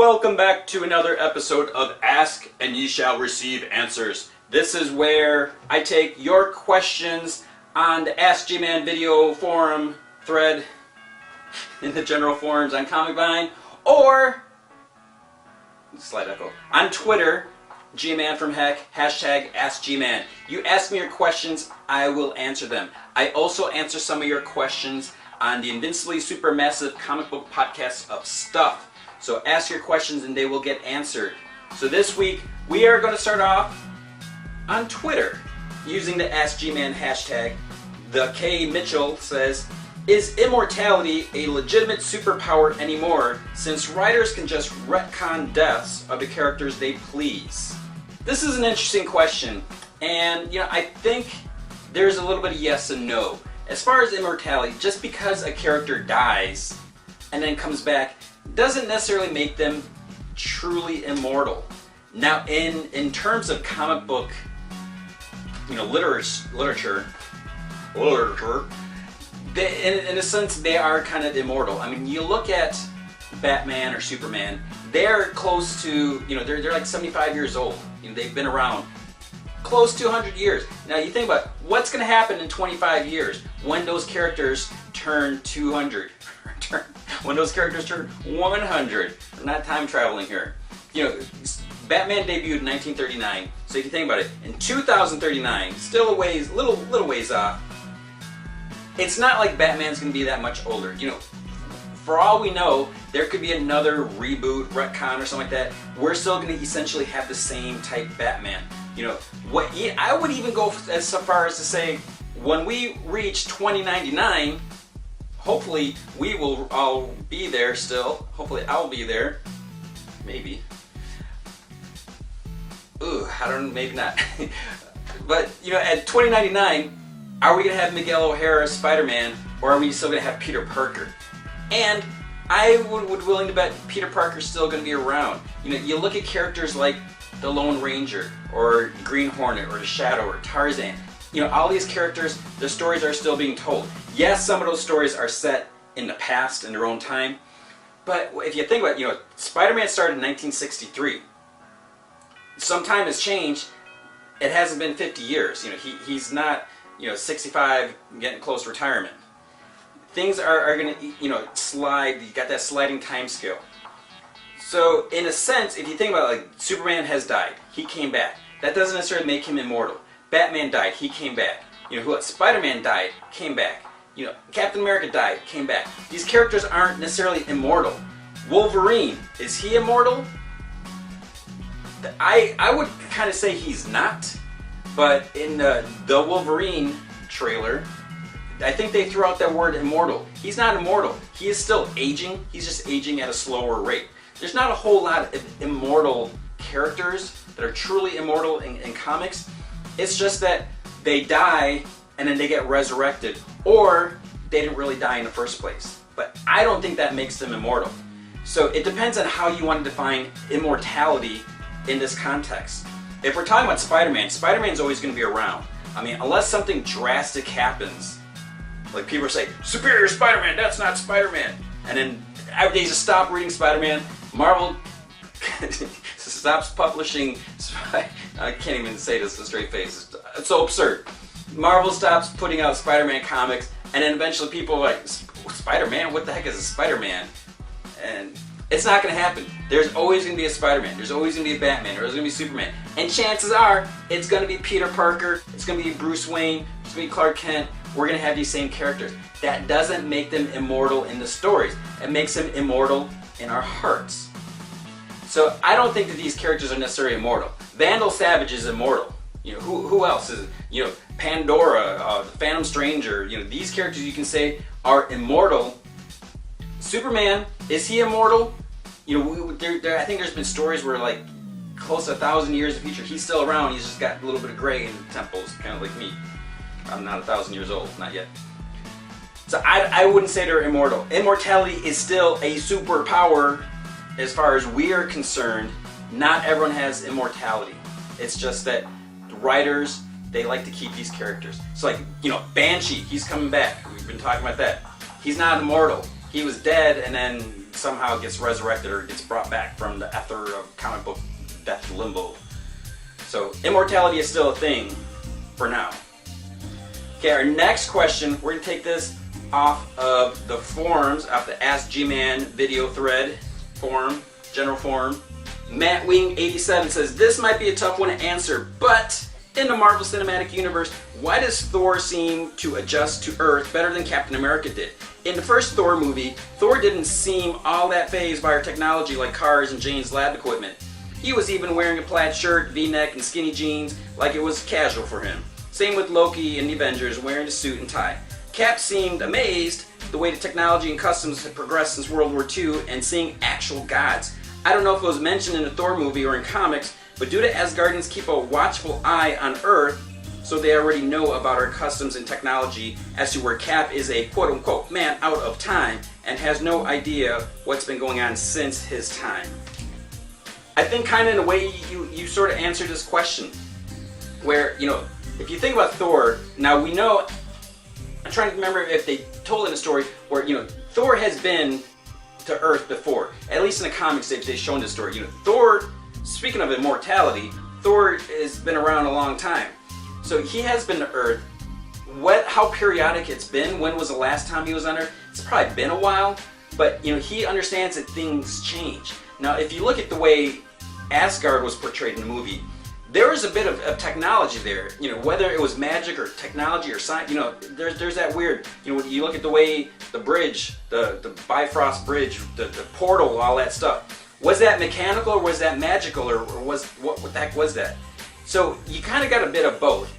Welcome back to another episode of Ask and Ye Shall Receive Answers. This is where I take your questions on the Ask G-Man video forum thread in the general forums on Comic Vine, or slight echo on Twitter, G-Man from Heck, hashtag AskGman. You ask me your questions, I will answer them. I also answer some of your questions on the Invincibly Supermassive Comic Book Podcast of Stuff. So ask your questions and they will get answered. So this week we are going to start off on Twitter using the AskGman hashtag. The K. Mitchell says, is immortality a legitimate superpower anymore since writers can just retcon deaths of the characters they please? This is an interesting question, and I think there's a little bit of yes and no. As far as immortality, just because a character dies and then comes back doesn't necessarily make them truly immortal. Now, in terms of comic book, literature, in a sense, they are kind of immortal. I mean, you look at Batman or Superman; they're close to, they're like 75 years old. They've been around close to 100 years. Now, you think about what's going to happen in 25 years when those characters turn 200. When those characters turn 100. We're not time traveling here. Batman debuted in 1939. So if you think about it, in 2039, still a ways, little ways off. It's not like Batman's going to be that much older. For all we know, there could be another reboot, retcon, or something like that. We're still going to essentially have the same type Batman. I would even go as far as to say, when we reach 2099. Hopefully we will all be there still. Hopefully I'll be there. Maybe. Ooh, I don't know, maybe not. But, at 2099, are we going to have Miguel O'Hara Spider-Man, or are we still going to have Peter Parker? And I would willing to bet Peter Parker's still going to be around. You look at characters like the Lone Ranger, or Green Hornet, or the Shadow, or Tarzan. All these characters, their stories are still being told. Yes, some of those stories are set in the past, in their own time. But if you think about it, Spider-Man started in 1963. Some time has changed. It hasn't been 50 years. He's not, 65, getting close to retirement. Things are going to, slide. You got that sliding time scale. So, in a sense, if you think about it, like, Superman has died. He came back. That doesn't necessarily make him immortal. Batman died, he came back. Spider-Man died, came back. Captain America died, came back. These characters aren't necessarily immortal. Wolverine, is he immortal? I would kind of say he's not. But in the Wolverine trailer, I think they threw out that word immortal. He's not immortal. He is still aging. He's just aging at a slower rate. There's not a whole lot of immortal characters that are truly immortal in comics. It's just that they die and then they get resurrected, or they didn't really die in the first place. But I don't think that makes them immortal. So it depends on how you want to define immortality in this context. If we're talking about Spider-Man, Spider-Man's always going to be around. I mean, unless something drastic happens, like people say, Superior Spider-Man, that's not Spider-Man. And then they just stop reading Spider-Man. Marvel stops publishing. I can't even say this with a straight face. It's so absurd. Marvel stops putting out Spider-Man comics, and then eventually people are like, Spider-Man? What the heck is a Spider-Man? And it's not going to happen. There's always going to be a Spider-Man. There's always going to be a Batman. There's going to be Superman. And chances are, it's going to be Peter Parker. It's going to be Bruce Wayne. It's going to be Clark Kent. We're going to have these same characters. That doesn't make them immortal in the stories. It makes them immortal in our hearts. So I don't think that these characters are necessarily immortal. Vandal Savage is immortal. Who else is it? Pandora, the Phantom Stranger. These characters you can say are immortal. Superman, is he immortal? I think there's been stories where like close to 1,000 years in the future, he's still around. He's just got a little bit of gray in the temples, kind of like me. I'm not 1,000 years old, not yet. So I wouldn't say they're immortal. Immortality is still a superpower. As far as we are concerned, not everyone has immortality. It's just that the writers, they like to keep these characters. So like, Banshee, he's coming back. We've been talking about that. He's not immortal. He was dead and then somehow gets resurrected or gets brought back from the ether of comic book death limbo. So immortality is still a thing for now. Okay, our next question, we're gonna take this off of the forums, off the Ask G-Man video thread forum, general forum. Matt Wing 87 says, this might be a tough one to answer, but in the Marvel Cinematic Universe, why does Thor seem to adjust to Earth better than Captain America did? In the first Thor movie, Thor didn't seem all that fazed by our technology like cars and Jane's lab equipment. He was even wearing a plaid shirt, V-neck, and skinny jeans like it was casual for him. Same with Loki in the Avengers, wearing a suit and tie. Cap seemed amazed the way the technology and customs had progressed since World War II and seeing actual gods. I don't know if it was mentioned in the Thor movie or in comics, but do the Asgardians keep a watchful eye on Earth so they already know about our customs and technology as to where Cap is a quote-unquote man out of time and has no idea what's been going on since his time? I think kind of in a way you sort of answered this question where, you know, if you think about Thor, now we know, I'm trying to remember if they told in a story where, you know, Thor has been to Earth before. At least in the comics they've shown this story. You know, Thor, speaking of immortality, Thor has been around a long time. So he has been to Earth. How periodic it's been, when was the last time he was on Earth? It's probably been a while, but you know, he understands that things change. Now if you look at the way Asgard was portrayed in the movie, there was a bit of technology there, you know, whether it was magic or technology or science, you know, there's that weird, you know, when you look at the way the bridge, the Bifrost bridge, the portal, all that stuff, was that mechanical or was that magical or was, what the heck was that? So you kind of got a bit of both,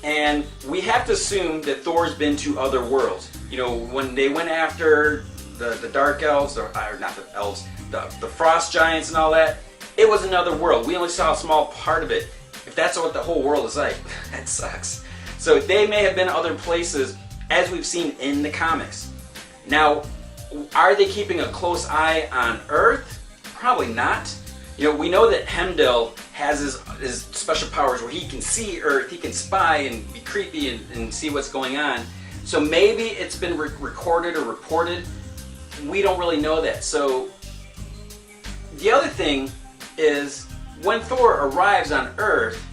and we have to assume that Thor's been to other worlds. You know, when they went after the Dark Elves, or not the Elves, the Frost Giants and all that, it was another world. We only saw a small part of it. If that's what the whole world is like, that sucks. So they may have been other places, as we've seen in the comics. Now, are they keeping a close eye on Earth? Probably not. You know, we know that Heimdall has his special powers where he can see Earth, he can spy and be creepy and see what's going on. So maybe it's been recorded or reported. We don't really know that. So the other thing is, when Thor arrives on Earth,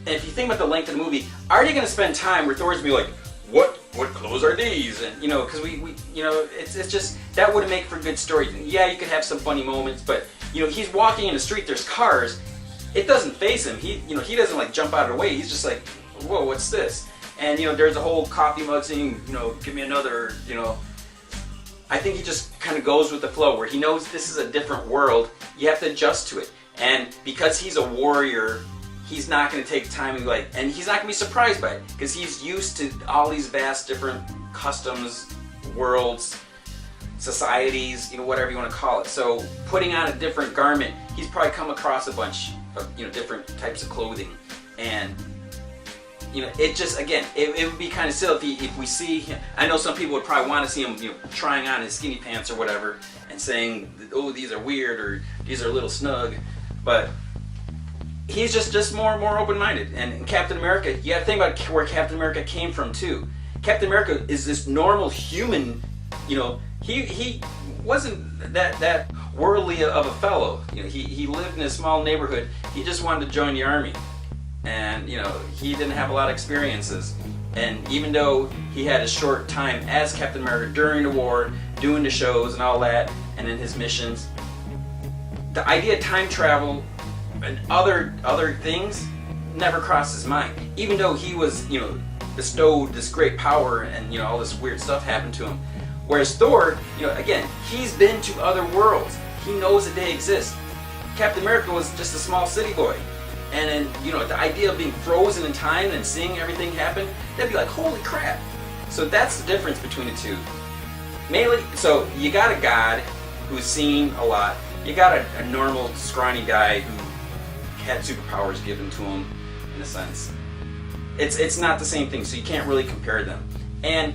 and if you think about the length of the movie, are they going to spend time where Thor's going to be like, what clothes are these? And you know, because we you know, it's just, that wouldn't make for good story. Yeah, you could have some funny moments, but you know, he's walking in the street, there's cars, it doesn't faze him. You know, he doesn't like jump out of the way. He's just like, whoa, what's this? And you know, there's a whole coffee mug saying, you know, give me another, you know. I think he just kind of goes with the flow, where he knows this is a different world. You have to adjust to it. And because he's a warrior, he's not going to take time and like, and he's not going to be surprised by it, because he's used to all these vast different customs, worlds, societies, you know, whatever you want to call it. So putting on a different garment, he's probably come across a bunch of, you know, different types of clothing. And you know, it just, again, it would be kind of silly if we see him. I know some people would probably want to see him, you know, trying on his skinny pants or whatever and saying, oh, these are weird or these are a little snug. But he's just more open-minded. And Captain America, you got to think about where Captain America came from too. Captain America is this normal human, you know, he wasn't that worldly of a fellow. You know, he lived in a small neighborhood. He just wanted to join the army. And you know, he didn't have a lot of experiences, and even though he had a short time as Captain America during the war, doing the shows and all that, and in his missions, the idea of time travel and other things never crossed his mind. Even though he was, you know, bestowed this great power and you know, all this weird stuff happened to him. Whereas Thor, you know, again, he's been to other worlds. He knows that they exist. Captain America was just a small city boy. And then, you know, the idea of being frozen in time and seeing everything happen, that'd be like, holy crap. So that's the difference between the two. Mainly, so you got a god who's seen a lot. You got a normal, scrawny guy who had superpowers given to him, in a sense. It's not the same thing, so you can't really compare them. And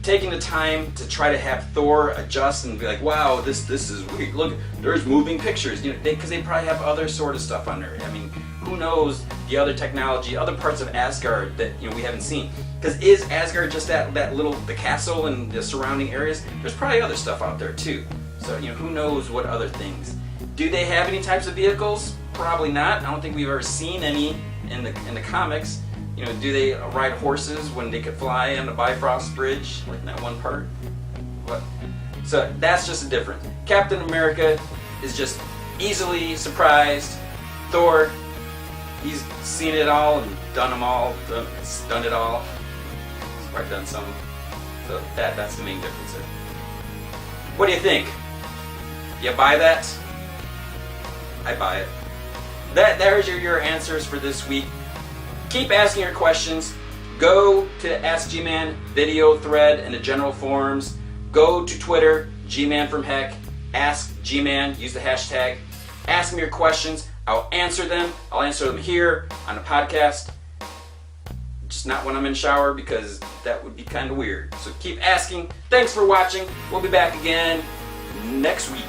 taking the time to try to have Thor adjust and be like, wow, this is weird. Look, there's moving pictures, you know, because they probably have other sort of stuff on there. I mean, who knows the other technology, other parts of Asgard that, you know, we haven't seen. Because is Asgard just that the castle and the surrounding areas? There's probably other stuff out there too. So, you know, who knows what other things. Do they have any types of vehicles? Probably not. I don't think we've ever seen any in the comics. You know, do they ride horses when they could fly on the Bifrost Bridge, like in that one part? What? So that's just a difference. Captain America is just easily surprised. Thor, he's seen it all and done them all, done it all. He's probably done some. So that's the main difference there. What do you think? You buy that? I buy it. There's your answers for this week. Keep asking your questions. Go to Ask G-Man video thread in the general forums. Go to Twitter, G-Man from Heck. Ask G-Man. Use the hashtag. Ask me your questions. I'll answer them. I'll answer them here on the podcast. Just not when I'm in the shower, because that would be kind of weird. So keep asking. Thanks for watching. We'll be back again next week.